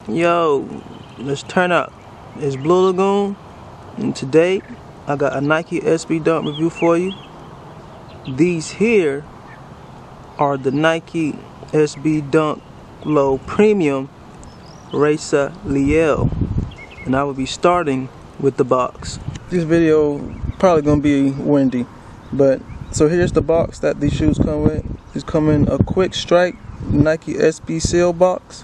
Yo, let's turn up. It's Blue Lagoon, and today I got a Nike SB Dunk review for you. These here are the Nike SB Dunk Low Premium Rayssa Leal, and I will be starting with the box. This video probably gonna be windy, but so here's the box that these shoes come with. These come in a Quick Strike Nike SB Seal box.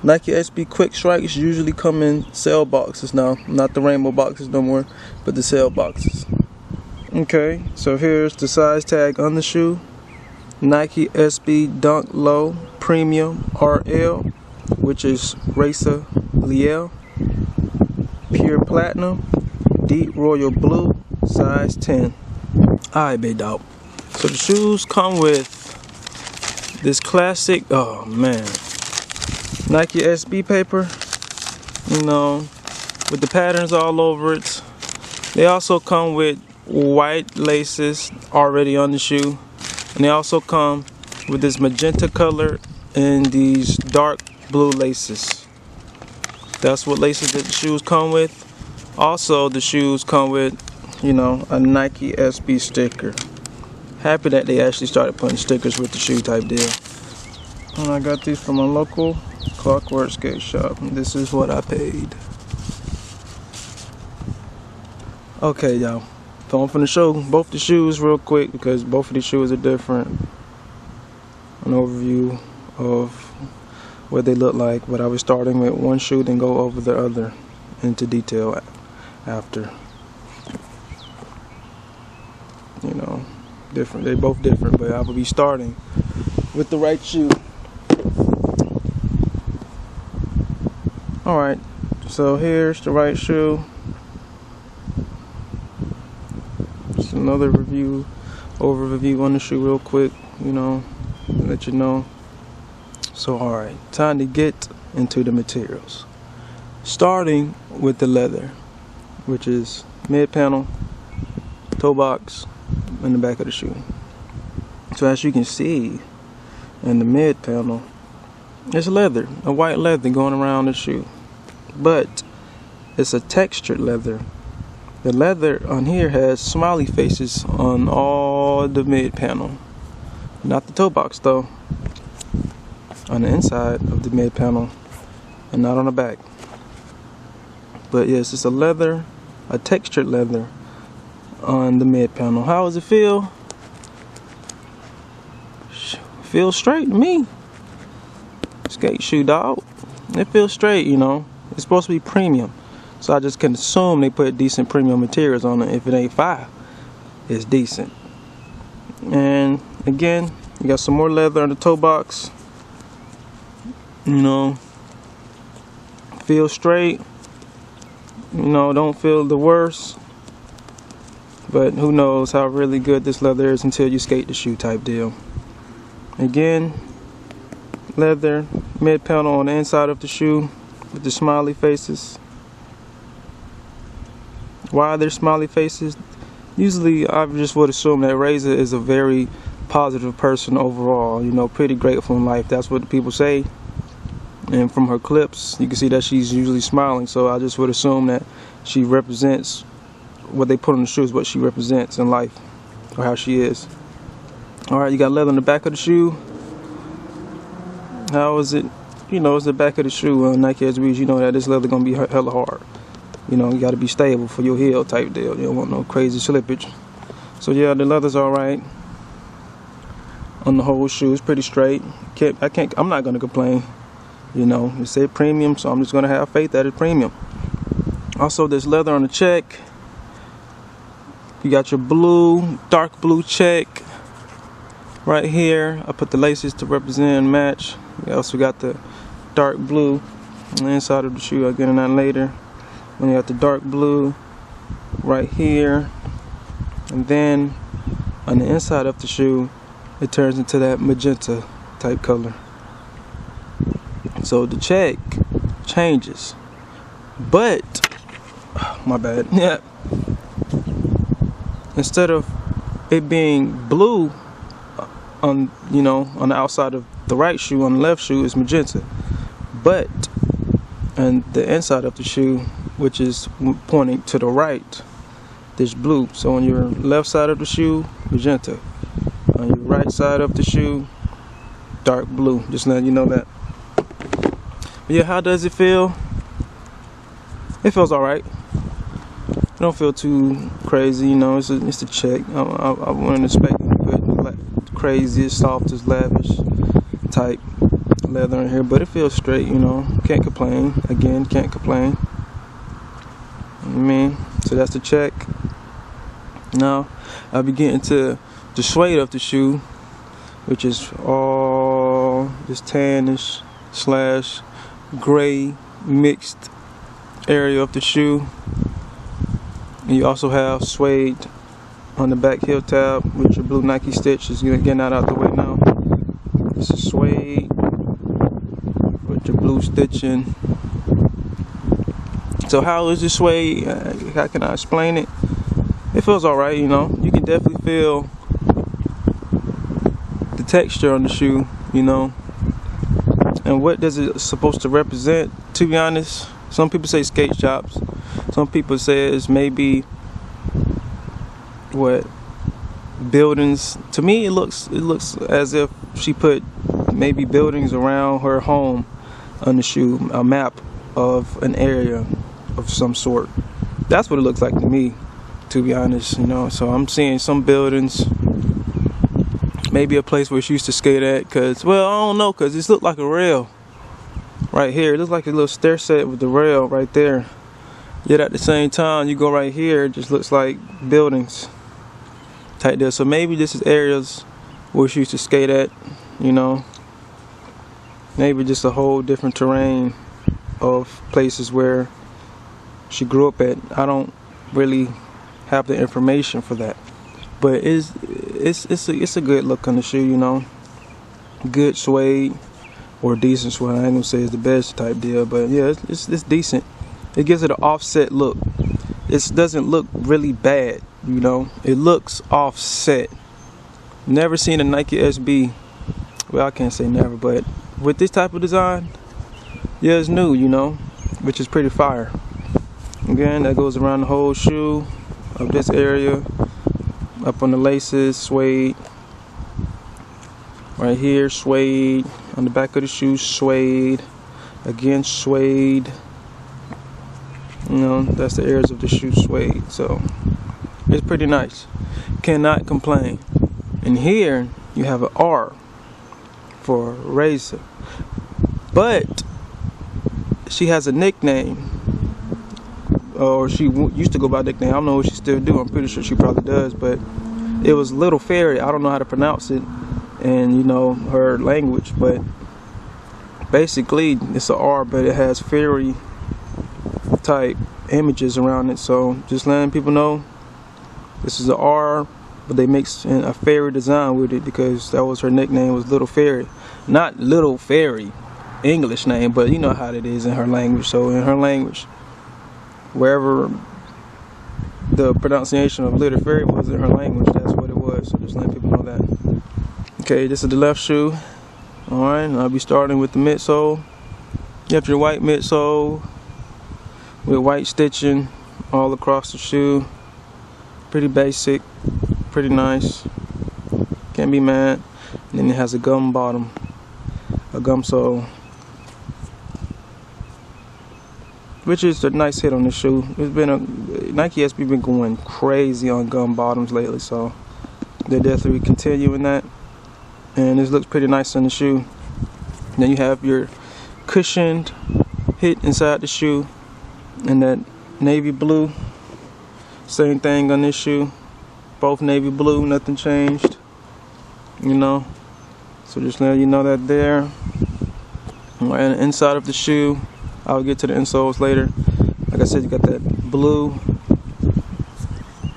Nike SB Quick Strikes usually come in cell boxes now, not the rainbow boxes no more, but the cell boxes. Okay, so here's the size tag on the shoe. Nike SB Dunk Low Premium RL, which is Rayssa Leal, pure platinum, deep royal blue, size 10. Alright, big dog. So the shoes come with this classic, oh man, Nike SB paper, you know, with the patterns all over it. They also come with white laces already on the shoe, and they also come with this magenta color and these dark blue laces. That's what laces that the shoes come with. Also, the shoes come with, you know, a Nike SB sticker. Happy that they actually started putting stickers with the shoe type deal. And I got these from my local Colorway skate shop. And this is what I paid. Okay, y'all. So I'm finna show both the shoes real quick because both of these shoes are different. An overview of what they look like, but I was starting with one shoe, then go over the other into detail after. You know, different. They both different, but I will be starting with the right shoe. Alright, so here's the right shoe. Just another overview on the shoe real quick, you know, let you know. So alright, time to get into the materials. Starting with the leather, which is mid panel, toe box, and the back of the shoe. So as you can see in the mid panel, it's leather, a white leather going around the shoe. But it's a textured leather. The leather on here has smiley faces on all the mid panel. Not the toe box though. On the inside of the mid panel and not on the back. But yes, it's a leather, a textured leather on the mid panel. How does it feel? Feels straight to me. Skate shoe, dog. It feels straight, you know. It's supposed to be premium, so I just can assume they put decent premium materials on it. If it ain't fire, it's decent. And again, you got some more leather on the toe box. You know, feel straight. You know, don't feel the worst. But who knows how really good this leather is until you skate the shoe type deal. Again, leather, mid panel on the inside of the shoe with the smiley faces. Why are there smiley faces? Usually I just would assume that Rayssa is a very positive person overall, you know, pretty grateful in life. That's what the people say. And from her clips, you can see that she's usually smiling, so I just would assume that she represents what they put on the shoes, what she represents in life, or how she is. Alright, you got leather on the back of the shoe. How is it? You know, it's the back of the shoe on Nike SBs. You know that this leather gonna be hella hard. You know, you gotta be stable for your heel type deal. You don't want no crazy slippage. So yeah, the leather's alright. On the whole shoe, it's pretty straight. I'm not gonna complain. You know, it said premium, so I'm just gonna have faith that it's premium. Also, there's leather on the check. You got your blue, dark blue check right here. I put the laces to represent and match. We also got the dark blue on the inside of the shoe. I'll get in that later. Then you got the dark blue right here, and then on the inside of the shoe, it turns into that magenta type color. So the check changes, but my bad. Yeah. Instead of it being blue on, you know, on the outside of the right shoe, on the left shoe is magenta. But and the inside of the shoe, which is pointing to the right, there's blue. So on your left side of the shoe, magenta. On your right side of the shoe, dark blue. Just letting you know that. But yeah, how does it feel? It feels alright. I don't feel too crazy, you know. It's a check. I wouldn't expect craziest, softest, lavish type leather in here, but it feels straight, you know. Can't complain. Again, can't complain. I mean, so that's the check. Now I'll be getting to the suede of the shoe, which is all this tannish slash gray mixed area of the shoe. And you also have suede on the back heel tab with your blue Nike stitch. Is getting that out the way now. This is suede with your blue stitching. So how is this suede? How can I explain it? It feels alright, you know. You can definitely feel the texture on the shoe, you know. And what does it supposed to represent? To be honest, some people say skate shops. Some people say it's maybe what, buildings. To me, it looks as if she put maybe buildings around her home on the shoe, a map of an area of some sort. That's what it looks like to me, to be honest, you know. So I'm seeing some buildings, maybe a place where she used to skate at, cause, well, I don't know, cause this looked like a rail right here. It looks like a little stair set with the rail right there. Yet at the same time, you go right here, it just looks like buildings type there. So maybe this is areas where she used to skate at, you know. Maybe just a whole different terrain of places where she grew up at. I don't really have the information for that, but it's a good look on the shoe, you know. Good suede, or decent suede. I ain't gonna say it's the best type deal, but yeah, it's decent. It gives it an offset look. It doesn't look really bad, you know. It looks offset. Never seen a Nike SB. Well, I can't say never, but with this type of design, yeah, it's new, you know, which is pretty fire. Again, that goes around the whole shoe of this area, up on the laces, suede. Right here, suede. On the back of the shoe, suede. Again, suede. You know, that's the areas of the shoe, suede. So it's pretty nice. Cannot complain. And here you have an R for Rayssa, but she has a nickname, or she used to go by nickname. I don't know if she still do. I'm pretty sure she probably does, but it was Little Fairy. I don't know how to pronounce it in, you know, her language, but basically it's an R, but it has fairy type images around it. So just letting people know this is an R, but they mixed in a fairy design with it because that was her nickname, was Little Fairy. Not Little Fairy, English name, but you know how it is in her language. So in her language, wherever the pronunciation of Little Fairy was in her language, that's what it was. So just letting people know that. Okay, this is the left shoe. Alright, and I'll be starting with the midsole. You have your white midsole with white stitching all across the shoe. Pretty basic, pretty nice. Can't be mad. And then it has a gum bottom, a gum sole, which is a nice hit on the shoe. It's been Nike SB been going crazy on gum bottoms lately, so they're definitely continuing that. And this looks pretty nice on the shoe. Then you have your cushioned hit inside the shoe, and that navy blue. Same thing on this shoe. Both navy blue, nothing changed. You know. So just letting you know that there. And the inside of the shoe, I'll get to the insoles later. Like I said, you got that blue,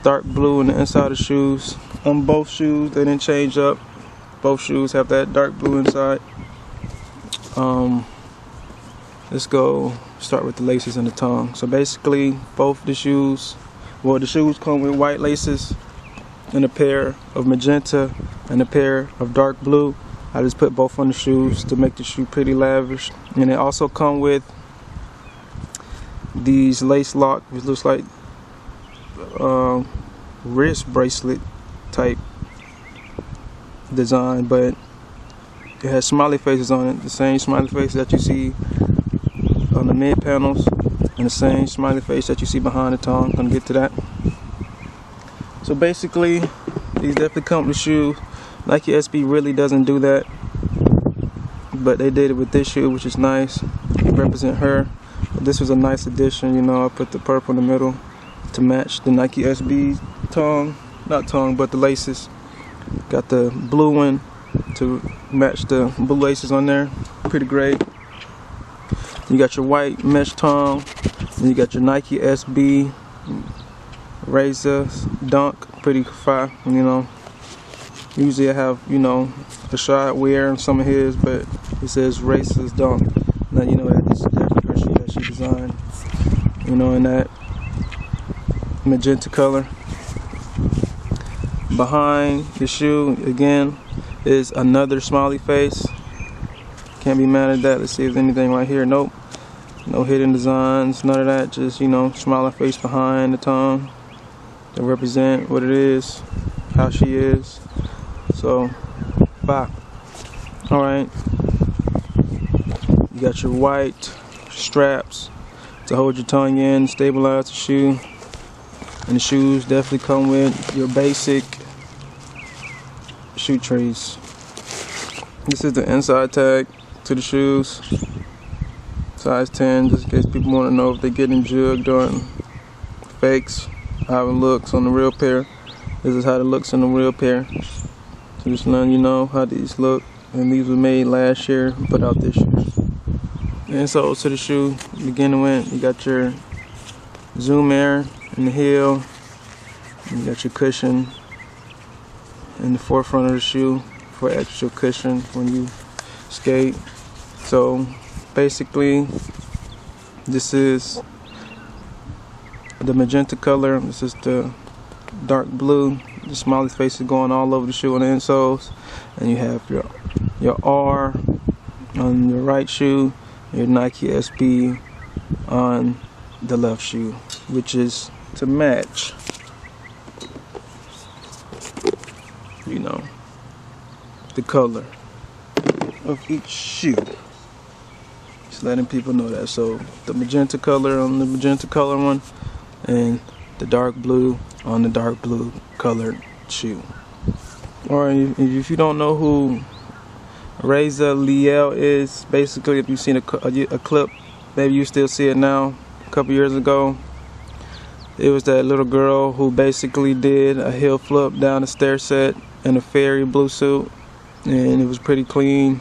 dark blue in the inside of the shoes. On both shoes, they didn't change up. Both shoes have that dark blue inside. Let's go start with the laces and the tongue. So basically, both the shoes, well, the shoes come with white laces and a pair of magenta and a pair of dark blue. I just put both on the shoes to make the shoe pretty lavish. And it also come with these lace lock, which looks like wrist bracelet type design, but it has smiley faces on it, the same smiley face that you see on the mid panels and the same smiley face that you see behind the tongue. I'm gonna get to that. So basically, these definitely come with the shoe. Nike SB really doesn't do that, but they did it with this shoe, which is nice. They represent her. But this was a nice addition, you know. I put the purple in the middle to match the Nike SB tongue, not tongue, but the laces. Got the blue one to match the blue laces on there. Pretty great. You got your white mesh tongue, and you got your Nike SB Rayssa Dunk. Pretty fire, you know. Usually I have, you know, a shot wear on some of his, but it says Rayssa's Dunk. Now you know that this is definitely her shoe that she designed, you know, in that magenta color. Behind the shoe again is another smiley face. Can't be mad at that. Let's see if there's anything right here. Nope. No hidden designs, none of that. Just, you know, smiley face behind the tongue to represent what it is, how she is. So, bye. Alright. You got your white straps to hold your tongue in, stabilize the shoe. And the shoes definitely come with your basic shoe trays. This is the inside tag to the shoes. Size 10, just in case people want to know if they're getting jugged on fakes, how it looks on the real pair. This is how it looks on the real pair. So just letting you know how these look. And these were made last year, put out this year. And so to the shoe, beginning with, you got your Zoom Air in the heel. You got your cushion in the forefront of the shoe for extra cushion when you skate. So basically, this is the magenta color. This is the dark blue. The smiley face is going all over the shoe on the insoles, and you have your R on your right shoe, your Nike SB on the left shoe, which is to match, you know, the color of each shoe. Just letting people know that. So the magenta color on the magenta color one, and the dark blue on the dark blue colored shoe. Or if you don't know who Rayssa Leal is, basically, if you've seen a clip, maybe you still see it now. A couple years ago, it was that little girl who basically did a heel flip down a stair set in a fairy blue suit, and it was pretty clean.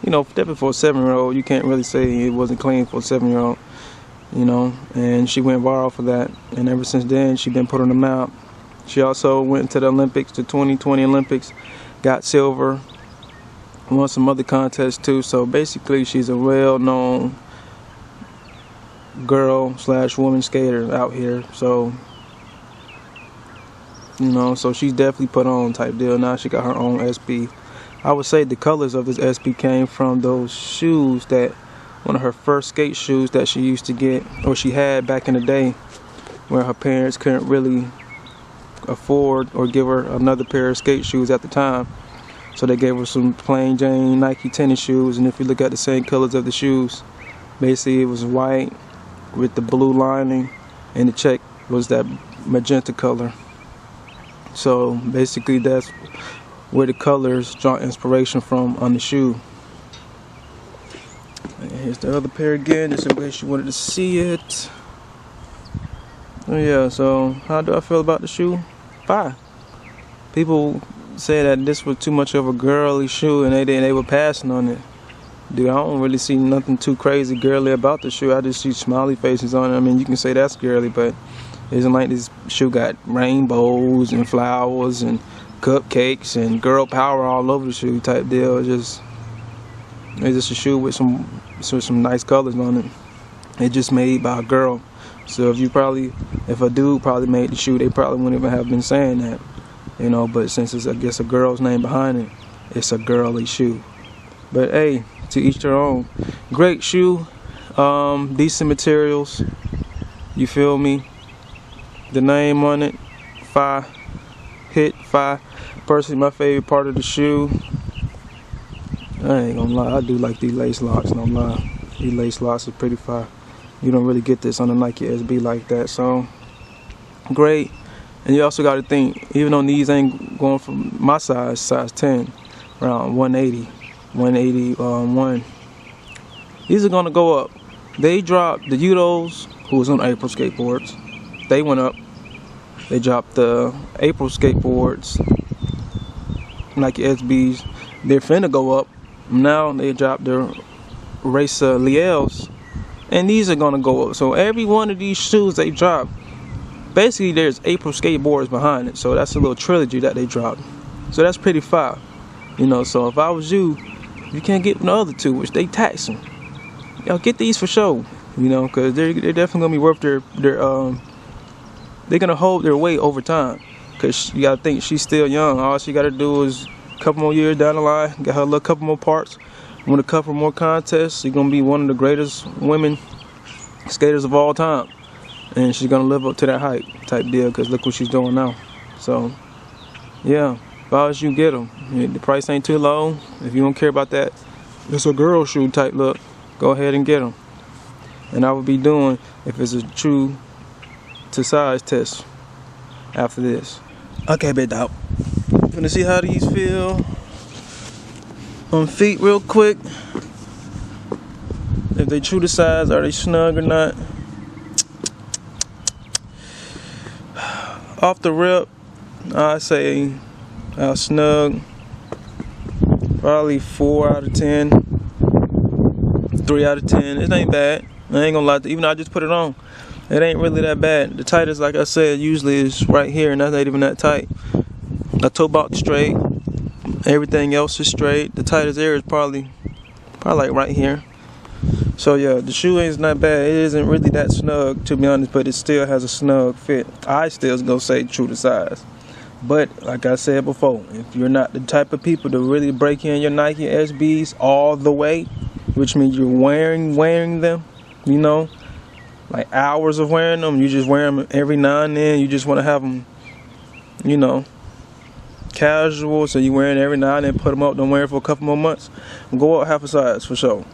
You know, definitely for a 7-year-old, you can't really say it wasn't clean for a 7-year-old. You know, and she went viral for that, and ever since then she's been put on the map. She also went to the Olympics, the 2020 Olympics, got silver, won some other contests too. So basically, she's a well-known girl / woman skater out here. So, you know, so she's definitely put on type deal. Now she got her own SB. I would say the colors of this SB came from those shoes that, one of her first skate shoes that she used to get, or she had back in the day, where her parents couldn't really afford or give her another pair of skate shoes at the time. So they gave her some plain Jane Nike tennis shoes, and if you look at the same colors of the shoes, basically it was white with the blue lining, and the check was that magenta color. So basically that's where the colors draw inspiration from on the shoe. And here's the other pair again, just in case you wanted to see it. Oh yeah, so how do I feel about the shoe? Fine. People say that this was too much of a girly shoe, and they were passing on it. Dude, I don't really see nothing too crazy girly about the shoe. I just see smiley faces on it. I mean, you can say that's girly, but it isn't like this shoe got rainbows and flowers and cupcakes and girl power all over the shoe type deal. It's just a shoe with some nice colors on it. It's just made by a girl. So if a dude probably made the shoe, they probably wouldn't even have been saying that, you know. But since it's, I guess, a girl's name behind it, it's a girly shoe. But hey, to each their own. Great shoe, decent materials, You feel me? The name on it, Fire. Hit Fire. Personally, my favorite part of the shoe. I ain't gonna lie, I do like these lace locks, no lie. These lace locks are pretty fire. You don't really get this on the Nike SB like that, so great. And you also got to think, even though these ain't going from my size 10, around 180, 181. These are gonna go up. They dropped the Udos, who was on April Skateboards. They went up. They dropped the April Skateboards, Nike SBs. They're finna go up. Now they dropped their Rayssa Leals, and these are gonna go up. So every one of these shoes they drop, basically there's April Skateboards behind it. So that's a little trilogy that they dropped. So that's pretty fire, you know. So if I was you can't get the other two, which they taxing. Y'all get these for sure, you know, because they're definitely gonna be worth their they're gonna hold their weight over time. Cause you gotta think she's still young. All she gotta do is a couple more years down the line, get her a little couple more parts, win a couple more contests. She's gonna be one of the greatest women skaters of all time, and she's gonna live up to that hype type deal. Cause look what she's doing now. So yeah, if I was you, get them. The price ain't too low. If you don't care about that, it's a girl shoe type look, go ahead and get them. And I would be doing, if it's a true to size test after this. Okay, big dog. Gonna see how these feel on feet real quick. If they true to size, are they snug or not? Off the rip, I say snug. Probably 4 out of 10, 3 out of 10. It ain't bad. I ain't gonna lie. Even though I just put it on, it ain't really that bad. The tightest, like I said, usually is right here, and that's not even that tight. The toe box straight. Everything else is straight. The tightest area is probably like right here. So yeah, the shoe is not bad. It isn't really that snug, to be honest, but it still has a snug fit. I still gonna say true to size. But like I said before, if you're not the type of people to really break in your Nike SBs all the way, which means you're wearing them, you know, like hours of wearing them, you just wear them every now and then, you just want to have them, you know, casual, so you wear it every now and then, put them up, don't wear it for a couple more months, go up half a size for sure.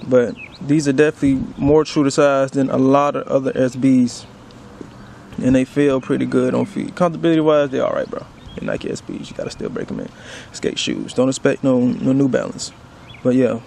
But these are definitely more true to size than a lot of other SBs, and they feel pretty good on feet. Comfortability wise, they're alright, bro. The Nike SBs, you gotta still break them in. Skate shoes, don't expect no New Balance. But yeah,